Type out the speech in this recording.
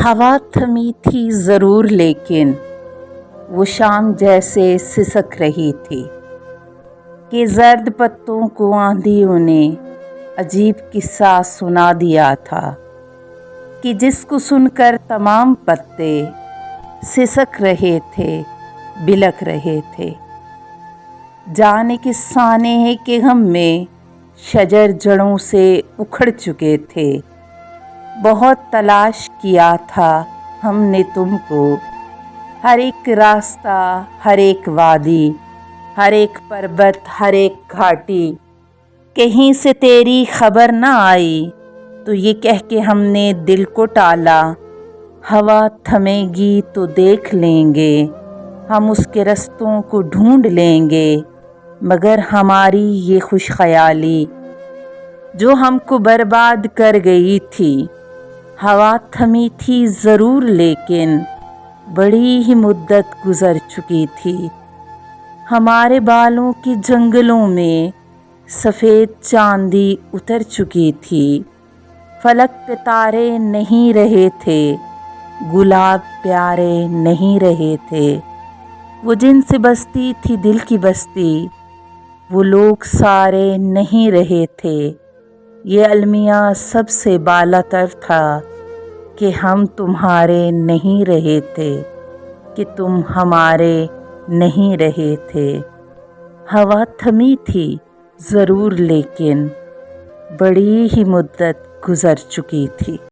ہوا تھمی تھی ضرور لیکن وہ شام جیسے سسک رہی تھی کہ زرد پتوں کو آندھیوں نے عجیب قصہ سنا دیا تھا کہ جس کو سن کر تمام پتے سسک رہے تھے، بلک رہے تھے۔ جانے کس سانے ہے کہ ہم میں شجر جڑوں سے اکھڑ چکے تھے، بہت تلاش کیا تھا ہم نے تم کو، ہر ایک راستہ، ہر ایک وادی، ہر ایک پربت، ہر ایک گھاٹی، کہیں سے تیری خبر نہ آئی تو یہ کہہ کے ہم نے دل کو ٹالا، ہوا تھمے گی تو دیکھ لیں گے، ہم اس کے رستوں کو ڈھونڈ لیں گے، مگر ہماری یہ خوش خیالی جو ہم کو برباد کر گئی تھی۔ ہوا تھمی تھی ضرور لیکن بڑی ہی مدت گزر چکی تھی، ہمارے بالوں کے جنگلوں میں سفید چاندی اتر چکی تھی، فلک پہ تارے نہیں رہے تھے، گلاب پیارے نہیں رہے تھے، وہ جن سے بستی تھی دل کی بستی وہ لوگ سارے نہیں رہے تھے، یہ المیاں سب سے بالا تر تھا کہ ہم تمہارے نہیں رہے تھے، کہ تم ہمارے نہیں رہے تھے۔ ہوا تھمی تھی ضرور لیکن بڑی ہی مدت گزر چکی تھی۔